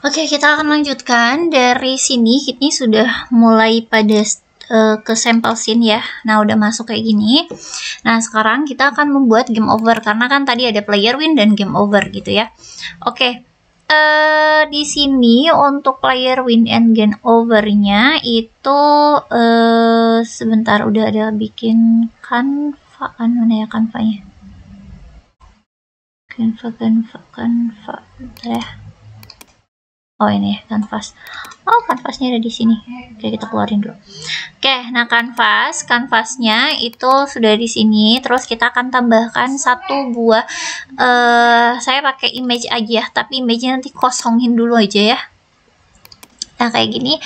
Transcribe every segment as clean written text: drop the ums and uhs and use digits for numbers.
Oke, kita akan lanjutkan dari sini. Ini sudah mulai pada ke sampel scene ya. Nah, udah masuk kayak gini. Nah, sekarang kita akan membuat game over karena kan tadi ada player win dan game over gitu ya. Oke. Di sini untuk player win and game overnya itu sebentar, udah ada bikin Canva kan, mana ya Canva-nya? Canva ya. Oh ini ya, kanvas. Oh, kanvasnya ada di sini. Oke, kita keluarin dulu. Oke, nah kanvasnya itu sudah di sini. Terus kita akan tambahkan satu buah. Saya pakai image aja, tapi image-nya nanti kosongin dulu aja ya. Nah, kayak gini.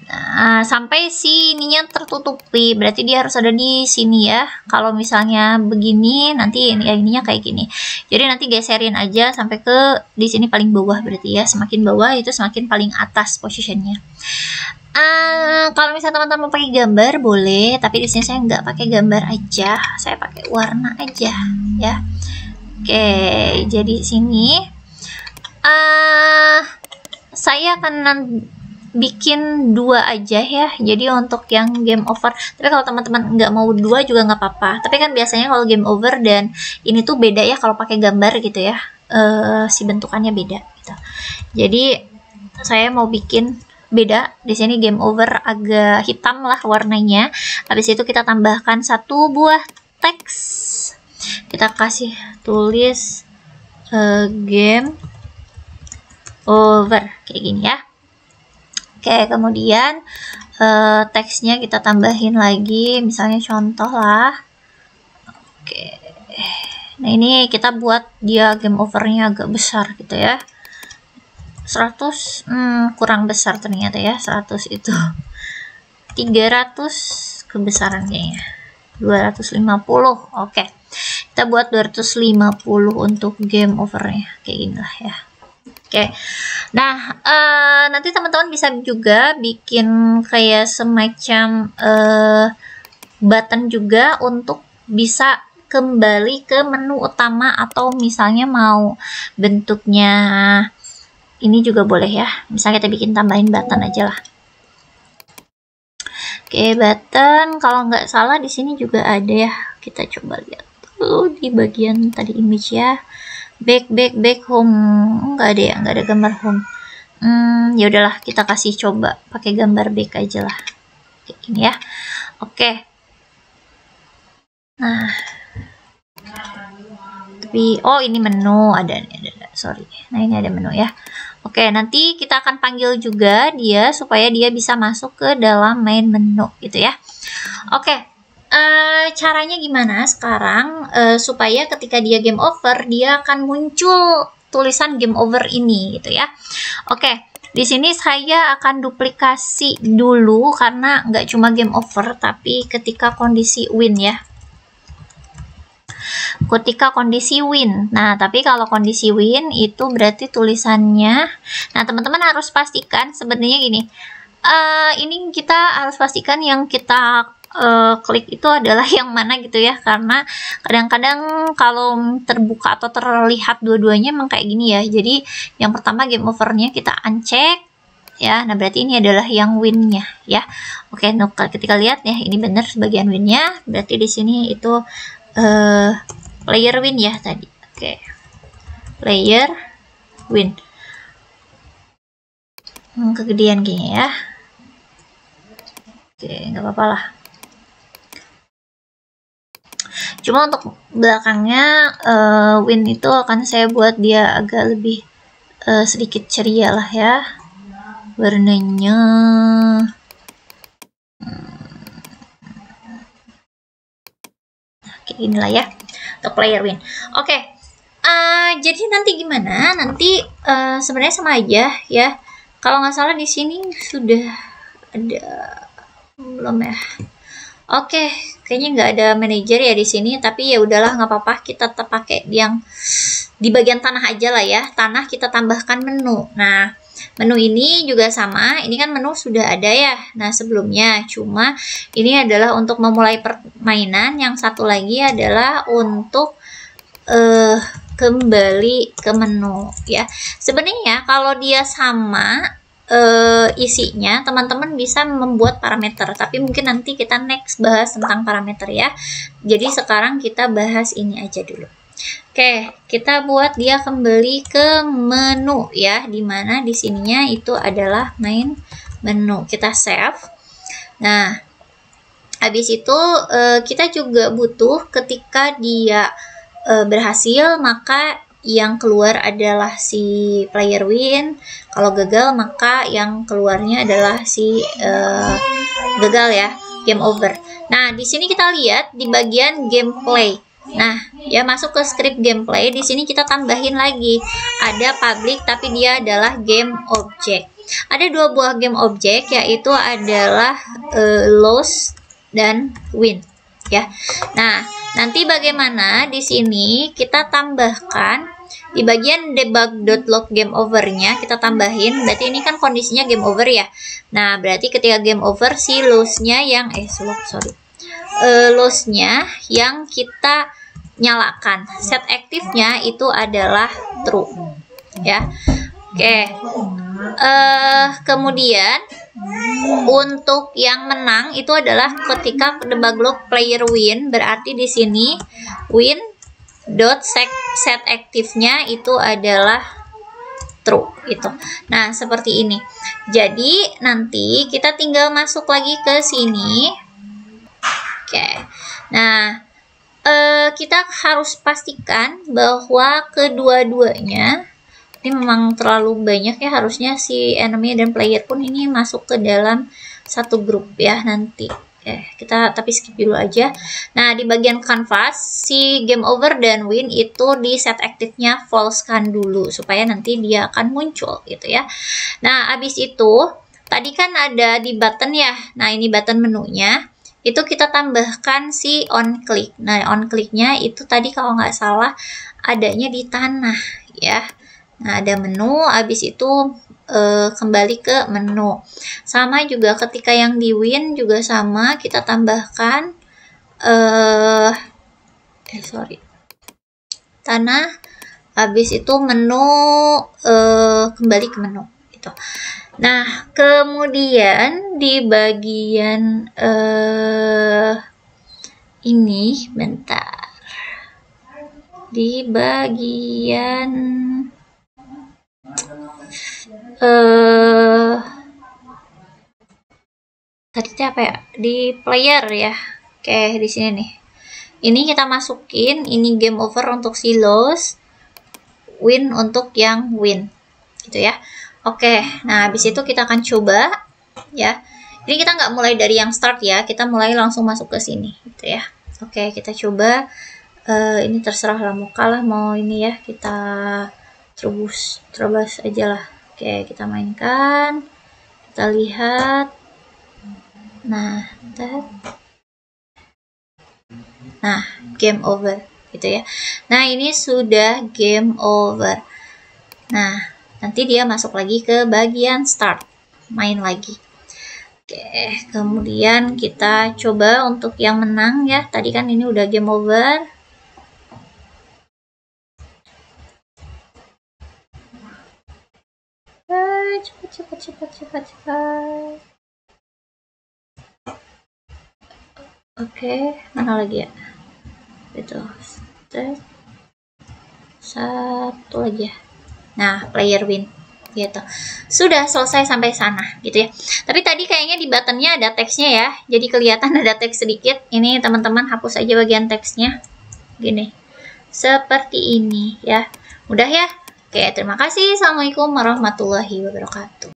Nah, sampai si ininya tertutupi, berarti dia harus ada di sini ya. Kalau misalnya begini, nanti ininya kayak gini. Jadi nanti geserin aja sampai ke di sini paling bawah, berarti ya. Semakin bawah itu semakin paling atas posisinya. Kalau misalnya teman-teman mau pakai gambar boleh, tapi di sini saya nggak pakai gambar aja, saya pakai warna aja ya. Oke, jadi sini saya akan bikin 2 aja ya, jadi untuk yang game over. Tapi kalau teman-teman nggak mau 2 juga nggak apa-apa, tapi kan biasanya kalau game over dan ini tuh beda ya kalau pakai gambar gitu ya, si bentukannya beda gitu. Jadi saya mau bikin beda. Di sini game over agak hitam lah warnanya. Habis itu kita tambahkan satu buah teks, kita kasih tulis game over kayak gini ya. Oke, kemudian teksnya kita tambahin lagi, misalnya contoh lah. Oke, nah ini kita buat dia game overnya agak besar gitu ya. 100 kurang besar ternyata ya, 100 itu 300 kebesaran kayaknya, 250. Oke, kita buat 250 untuk game overnya kayak gini lah ya. Oke, nah nanti teman-teman bisa juga bikin kayak semacam button juga untuk bisa kembali ke menu utama, atau misalnya mau bentuknya ini juga boleh ya. Misalnya kita bikin tambahin button aja lah. Oke, button kalau nggak salah di sini juga ada ya. Kita coba lihat dulu di bagian tadi image ya. Back home nggak ada ya, nggak ada gambar home. Ya udahlah, kita kasih coba pakai gambar back aja lah kayak gini ya. Oke, nah tapi ini menu ada sorry, nah ini ada menu ya. Oke, nanti kita akan panggil juga dia supaya dia bisa masuk ke dalam main menu gitu ya. Oke. Caranya gimana sekarang supaya ketika dia game over dia akan muncul tulisan game over ini gitu ya. Oke, di sini saya akan duplikasi dulu karena nggak cuma game over tapi ketika kondisi win ya. Ketika kondisi win. Nah, tapi kalau kondisi win itu berarti tulisannya. Nah, teman-teman harus pastikan sebenarnya gini. Ini kita harus pastikan yang kita klik itu adalah yang mana gitu ya, karena kadang-kadang kalau terbuka atau terlihat dua-duanya emang kayak gini ya. Jadi yang pertama game overnya kita uncheck ya. Nah, berarti ini adalah yang winnya ya. Oke, nah ketika lihat ya ini benar sebagian winnya, berarti di sini itu player win ya tadi. Oke, player win. Kegedean kayaknya ya. Oke, nggak apa-apa lah. Cuma untuk belakangnya win itu akan saya buat dia agak lebih sedikit ceria lah ya warnanya. Kayak inilah ya untuk player win. Oke, jadi nanti gimana? Nanti sebenarnya sama aja ya. Kalau nggak salah di sini sudah ada belum ya? Oke, kayaknya nggak ada manajer ya di sini, tapi ya udahlah nggak apa-apa, kita tetap pakai yang di bagian tanah aja lah ya. Tanah kita tambahkan menu. Nah, menu ini juga sama, ini kan menu sudah ada ya. Nah, sebelumnya cuma ini adalah untuk memulai permainan, yang satu lagi adalah untuk kembali ke menu ya. Sebenarnya kalau dia sama isinya, teman-teman bisa membuat parameter, tapi mungkin nanti kita next bahas tentang parameter ya. Jadi sekarang kita bahas ini aja dulu. Oke, kita buat dia kembali ke menu ya, dimana di sininya itu adalah main menu. Kita save. Nah, habis itu kita juga butuh ketika dia berhasil, maka yang keluar adalah si player win. Kalau gagal, maka yang keluarnya adalah si gagal ya, game over. Nah, di sini kita lihat di bagian gameplay. Nah, ya masuk ke script gameplay. Di sini kita tambahin lagi ada public, tapi dia adalah game object. Ada dua buah game object, yaitu adalah lose dan win ya. Nah, nanti bagaimana di sini kita tambahkan di bagian debug.log game overnya, kita tambahin, berarti ini kan kondisinya game over ya. Nah, berarti ketika game over si lose-nya yang lose-nya yang kita nyalakan, set aktifnya itu adalah true ya. Oke. Kemudian untuk yang menang itu adalah ketika debug.log player win, berarti di sini win dot set aktifnya itu adalah true itu. Nah, seperti ini. Jadi nanti kita tinggal masuk lagi ke sini. Oke. Nah, kita harus pastikan bahwa kedua-duanya ini memang terlalu banyak ya, harusnya si enemy dan player pun ini masuk ke dalam satu grup ya nanti. Oke, kita tapi skip dulu aja. Nah, di bagian canvas si game over dan win itu di set aktifnya false kan dulu supaya nanti dia akan muncul gitu ya. Nah, habis itu tadi kan ada di button ya. Nah, ini button menunya. Itu kita tambahkan si on click. Nah, on clicknya itu tadi kalau nggak salah adanya di tanah ya. Nah, ada menu, habis itu kembali ke menu. Sama juga ketika yang di win juga sama, kita tambahkan tanah, habis itu menu, kembali ke menu gitu. Nah, kemudian di bagian ini, bentar. Di bagian tadi apa ya? Di player ya. Oke, di sini nih. Ini kita masukin, ini game over untuk si lose, win untuk yang win. Gitu ya. Oke, nah habis itu kita akan coba ya. Ini kita nggak mulai dari yang start ya, kita mulai langsung masuk ke sini gitu ya. Oke, kita coba. Ini terserah lah, mau kalah mau ini ya, kita terobos aja lah. Oke, kita mainkan, kita lihat. Nah, game over gitu ya. Nah, ini sudah game over. Nah, nanti dia masuk lagi ke bagian start, main lagi. Oke, kemudian kita coba untuk yang menang ya. Tadi kan ini udah game over. Cepat. Oke, mana lagi ya? Itu. Satu lagi ya. Nah, player win gitu. Sudah selesai sampai sana gitu ya. Tapi tadi kayaknya di buttonnya ada teksnya ya. Jadi kelihatan ada teks sedikit. Ini teman-teman hapus aja bagian teksnya. Gini. Seperti ini ya. Mudah ya? Oke, terima kasih. Assalamualaikum warahmatullahi wabarakatuh.